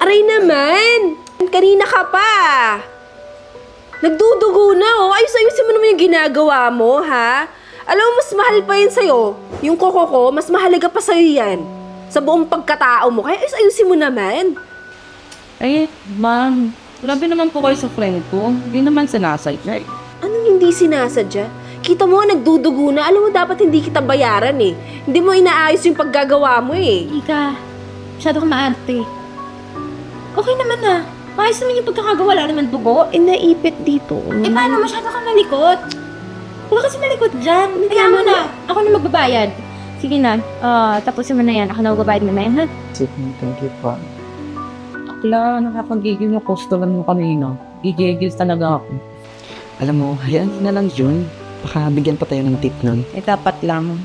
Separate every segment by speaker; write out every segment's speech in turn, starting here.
Speaker 1: Aray naman! Kanina ka pa! Nagdudugo na oh! Ayos-ayusin mo naman yung ginagawa mo, ha? Alam mo, mas mahal pa yun sa'yo. Yung koko ko, mas mahalaga pa sa'yo yan. Sa buong pagkatao mo. Kaya ayos-ayusin mo naman.
Speaker 2: Eh, ma'am, grabe naman po kayo sa friend ko. Hindi naman sinasadya eh.
Speaker 1: Anong hindi sinasadya? Kita mo, nagdudugo na. Alam mo, dapat hindi kita bayaran eh. Hindi mo inaayos yung paggagawa mo eh.
Speaker 3: Ika, masyado kang maarte. Okay naman na. Maayos naman yung pagkakagawa, wala naman dugo.
Speaker 1: Eh, naipit dito.
Speaker 3: Eh, paano masyado kang malikot? Huwag kasi malikot dyan. Kaya mo na. Ako na magbabayad. Sige na, tapusin mo na yan. Ako na magbabayad mo na yan, ha?
Speaker 4: Sige, thank you po.
Speaker 2: Akla, nakapagigil yung customer mo kanina. Gigigil talaga ako.
Speaker 4: Alam mo, hayaan na lang yun. Baka bigyan pa tayo ng tip nun.
Speaker 2: Eh, dapat lang.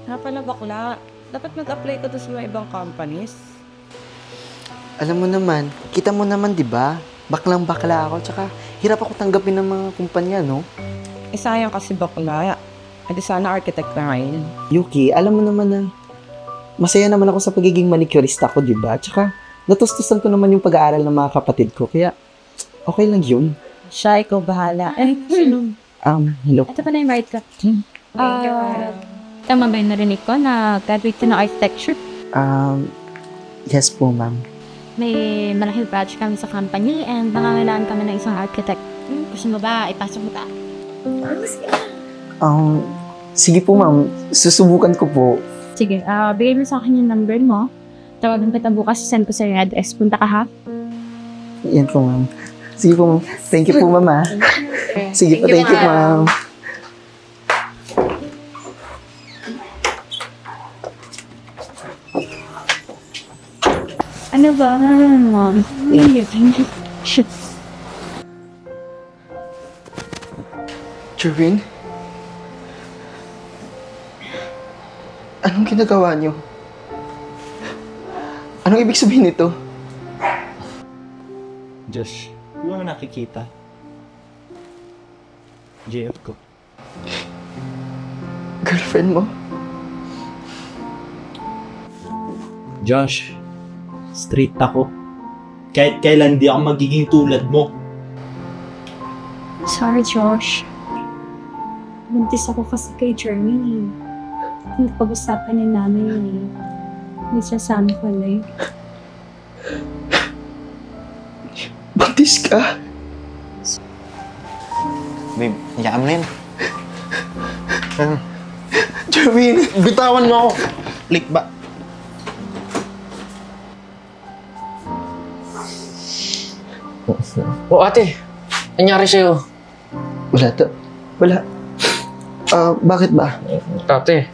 Speaker 2: Nga pala bakla, dapat mag-apply ka to sa mga ibang companies.
Speaker 4: Alam mo naman, kita mo naman, di ba? Baklang bakla ako, tsaka hirap ako tanggapin ng mga kumpanya, no?
Speaker 2: Eh, sayang kasi bakla. Eh, di sana architect na ngayon.
Speaker 4: Yuki, alam mo naman na masaya naman ako sa pagiging manicurista ko, di ba? Tsaka natustusan ko naman yung pag-aaral ng mga kapatid ko, kaya okay lang yun.
Speaker 2: Siya, ikaw bahala. Eh, sino?
Speaker 4: Hello.
Speaker 3: Ito pa na yung ride ka. Tama ba yung narinig ko na graduate ka ng architecture?
Speaker 4: Yes po, ma'am.
Speaker 3: May malaking project kami sa company and nangangailangan kami ng isang architect. Gusto mo ba? Ipasok mo ta.
Speaker 4: Sige po, ma'am. Susubukan ko po.
Speaker 3: Sige, bigay mo sa akin yung number mo. Tawagan kita bukas, send ko sa yung address. Punta ka ha?
Speaker 4: Yan po, ma'am. Sige po, ma'am. Thank you po, ma'am, ha. Sige po, thank you, ma'am.
Speaker 3: Ano ba? Mom? Thank you. Shit.
Speaker 4: Jerwin? Anong ginagawa niyo? Anong ibig sabihin nito?
Speaker 5: Josh, di mo nakikita? JF ko.
Speaker 4: Girlfriend mo?
Speaker 5: Josh, straight ako. Kahit kailan di ako magiging tulad mo.
Speaker 3: Sorry, Josh. Buntis ako kasi kay Jeremy. Hindi pag-usapan ni namin eh. May sasama pala eh.
Speaker 4: Buntis ka?
Speaker 6: Babe, hayaan mo na yan.
Speaker 4: Jerwin!
Speaker 6: Bitawan mo ako! Lik ba?
Speaker 7: Oh, ate. Nangyari sa'yo?
Speaker 4: Wala to. Wala. Bakit ba?
Speaker 7: Ate.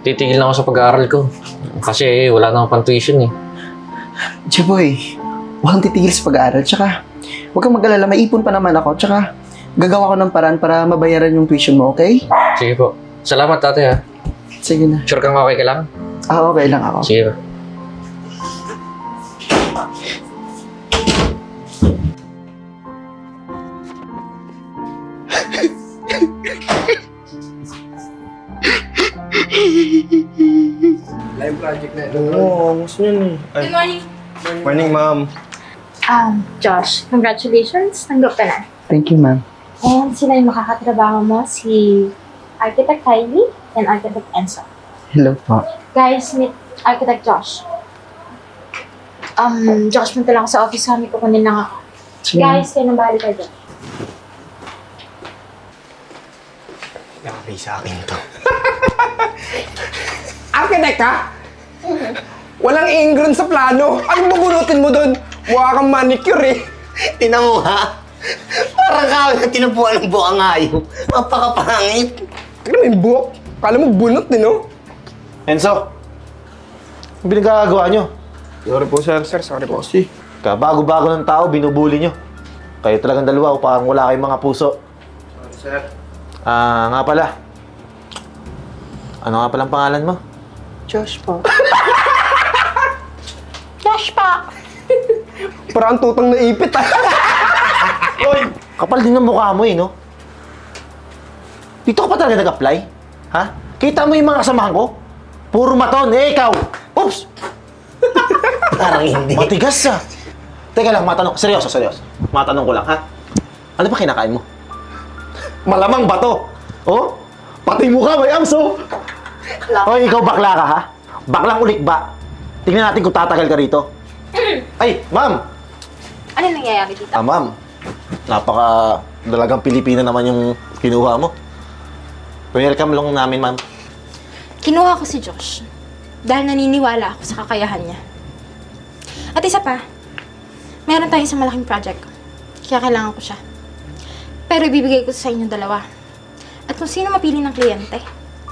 Speaker 7: Titigil na ako sa pag-aaral ko. Kasi wala na akong pang-tuition eh.
Speaker 4: Jeboy, huwag kang titigil sa pag-aaral. Tsaka, huwag kang mag-alala. May ipon pa naman ako. Tsaka, gagawa ko ng paraan para mabayaran yung tuition mo, okay?
Speaker 7: Sige po. Salamat, ate ha.
Speaker 4: Sige na.
Speaker 7: Sure kang okay ka lang?
Speaker 4: Okay lang ako.
Speaker 7: Sige po.
Speaker 6: Live project na ito. Oo, gusto nyo eh.
Speaker 3: Good morning.
Speaker 6: Morning, ma'am.
Speaker 3: Josh, congratulations. Tanggap ka na.
Speaker 4: Thank you, ma'am.
Speaker 3: And sila yung makakatrabaho mo, si Architect Kylie and Architect Enzo.
Speaker 4: Hello po.
Speaker 3: Guys, meet Architect Josh. Josh, punta lang ako sa office kami, kukunin lang ako.
Speaker 4: Sige.
Speaker 3: Guys, kayo nang bahali kayo dyan.
Speaker 6: Yari sa akin to.
Speaker 8: Architect ka? Walang ingrown sa plano. Anong bubunutin mo doon? Mukha kang manicure eh.
Speaker 6: Tinan mo ha? Parang kawin na tinupuan ng buwang hayop. Mapakapangit.
Speaker 8: Tignan mo yung buhok. Kala mo bunot din, no?
Speaker 6: Enzo, ang pinagkakagawa nyo?
Speaker 8: Sorry po, sir. Sir, sorry po.
Speaker 6: Kasi, kabago-bago ng tao, binubuli nyo. Kayo talagang dalawa, parang wala kayong mga puso.
Speaker 8: Sorry, sir.
Speaker 6: Nga pala. Ano nga palang pangalan mo?
Speaker 4: Josh po.
Speaker 8: Parang tutang na ipit, ah.
Speaker 6: Hoy! Kapal din ang mukha mo eh, no? Dito ka pa talaga nag-apply? Ha? Kita mo yung mga kasamahan ko? Puro maton, eh ikaw! Oops! Parang hindi.
Speaker 9: Matigas ah. Teka lang, matanong. Seryoso. Matanong ko lang, ha? Ano ba kinakain mo? Malamang bato. Oh? Pati mukha may amso. Oh, ikaw bakla ka, ha? Baklang ulik ba? Tingnan natin kung tatagal ka rito. Ay, ma'am!
Speaker 10: Ano nangyayari dito?
Speaker 9: Ma'am. Napaka dalagang Pilipina naman yung kinuha mo. Welcome lang namin, ma'am.
Speaker 10: Kinuha ko si Josh dahil naniniwala ako sa kakayahan niya. At isa pa, meron tayong isang malaking project. Kaya kailangan ko siya. Pero ibibigay ko sa inyong dalawa. At kung sino mapili ng kliyente,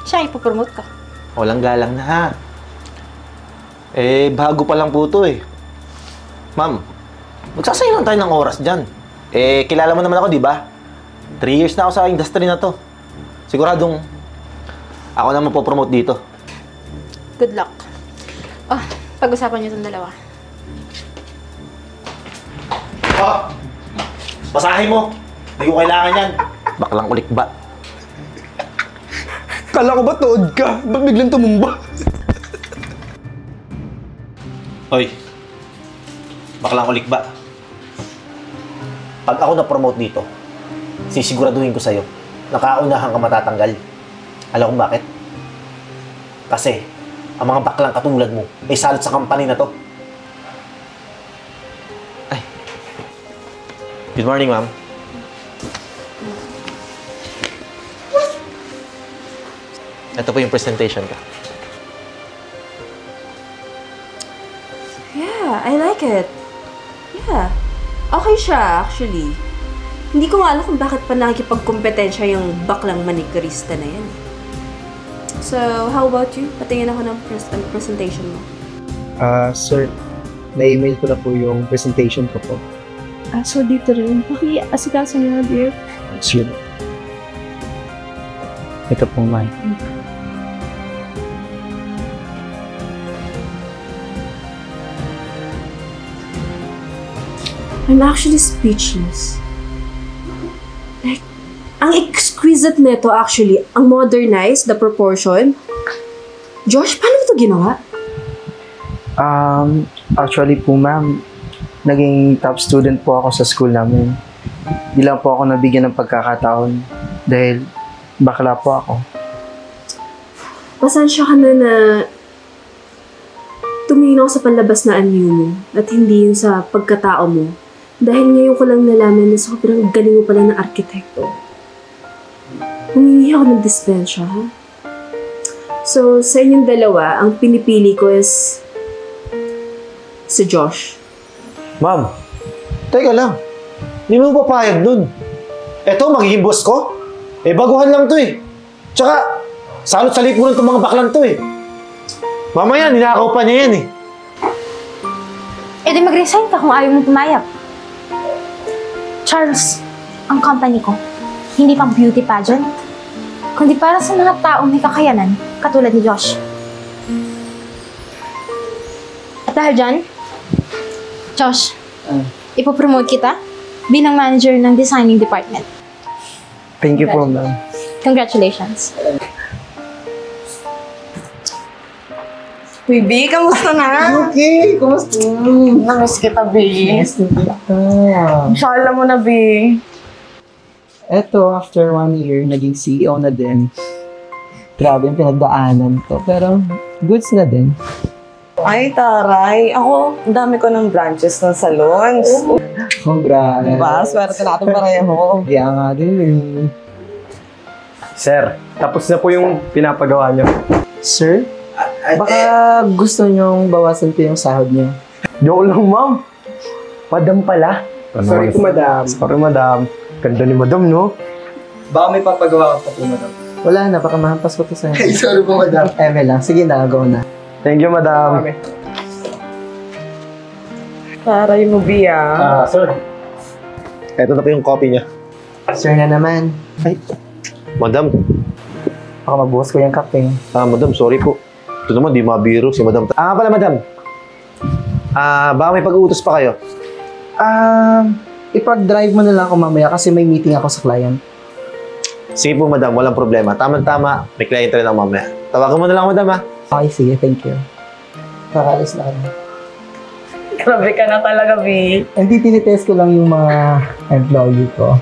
Speaker 10: siya ipopromote ko.
Speaker 9: Walang galang na, ha? Bago pa lang po to, eh. Ma'am, magsasayang lang tayo ng oras dyan. Kilala mo naman ako, di ba? 3 years na ako sa industry na to. Siguradong ako na mapopromote dito.
Speaker 10: Good luck. Oh, pag-usapan niyo itong dalawa.
Speaker 9: Oh! Basahin mo! Hindi ko kailangan yan. Baklang ulik ba?
Speaker 8: Kala ko ba tuod ka? Ba't biglang tumumba?
Speaker 9: Hoy, baklang ulik ba? Pag ako na-promote dito, sisiguraduhin ko sa'yo, nakaunahan ka matatanggal. Alam kung bakit? Kasi, ang mga baklang katulad mo ay salat sa company na to. Ay. Good morning, ma'am. Ito po yung presentation ka.
Speaker 1: Yeah, I like it. Yeah. Okay siya, actually. Hindi ko nga alam kung bakit pa nakikipagkompetensya yung baklang manicurista na yan. So, how about you? Patingin ako ng presentation mo.
Speaker 4: Sir, na-email ko na po yung presentation ko po.
Speaker 3: So dito rin. Paki-asikaso niyo na, dear.
Speaker 4: Sure. Ito po, ma'am.
Speaker 1: I'm actually speechless. Like, ang exquisite nito actually, ang modernized, the proportion. Josh, paano mo ito ginawa?
Speaker 4: Actually po, ma'am, naging top student po ako sa school namin. Di lang po ako nabigyan ng pagkakataon dahil bakla po ako.
Speaker 1: Pasensya ka na tumingin ako sa panlabas na anyo mo at hindi yun sa pagkatao mo. Dahil ngayon ko lang nalaman na sobrang galing mo pala ng arkitekto. Humingi ako ng dispensya, ha? So, sa inyong dalawa, ang pinipili ko is si Josh.
Speaker 9: Ma'am, teka lang. Hindi mo papayag nun. Eto, magiging boss ko? Baguhan lang to eh. Tsaka, salot sa lipunan itong mga baklan to eh. Mamaya, ninakaw pa niya yan eh.
Speaker 10: Di mag-resign ka kung ayaw mo pumayag. Charles, ang company ko, hindi pang beauty pageant, kundi para sa mga taong may kakayanan, katulad ni Josh. At dahil dyan, Josh, ipopromote kita bilang manager ng designing department.
Speaker 4: Thank you po, ma'am.
Speaker 10: Congratulations.
Speaker 2: Uy, B, kamusta na?
Speaker 4: Okay, kumusta?
Speaker 2: Namiss kita, B.
Speaker 4: Nice to meet you.
Speaker 2: Inshallah mo na, B.
Speaker 4: Eto, after 1 year, naging CEO na din. Grabe yung pinagdaanan ko, pero goods na din.
Speaker 2: Ay, taray. Ako, ang dami ko ng branches ng salons.
Speaker 4: Congrats.
Speaker 2: Diba? Swerte natin pareho.
Speaker 4: Kaya nga din eh.
Speaker 8: Sir, tapos na po yung pinapagawa niyo.
Speaker 4: Sir, baka gusto nyong bawasan ko yung sahod niyo.
Speaker 8: Joke lang, ma'am. Madam pala. Sorry po, madam. Sorry, madam. Ganda ni madam, no?
Speaker 4: Baka may papagawa ka pa po, madam. Wala na, baka mahampas ko to sa'yo. Ay, sorry po, madam. Eme lang. Sige na, go na.
Speaker 8: Thank you, madam.
Speaker 2: Taray mo, B,
Speaker 9: Sir. Eto na po yung copy niya.
Speaker 4: Sir na naman. Ay,
Speaker 9: Madam.
Speaker 4: baka mabuhos ko yung kape.
Speaker 9: Madam, sorry po. Ito naman, di mabiro si madam. Pala, madam. Baka may pag-uutos pa kayo.
Speaker 4: Ipag-drive mo na lang ako mamaya kasi may meeting ako sa client.
Speaker 9: Sige po, madam. Walang problema. Tama-tama. May client rin ako mamaya. Tawagan mo na lang, madam, ha?
Speaker 4: Okay, sige. Thank you. Kakalis na kami.
Speaker 2: Grabe ka na talaga, B.
Speaker 4: Hindi tinitest ko lang yung mga employee ko.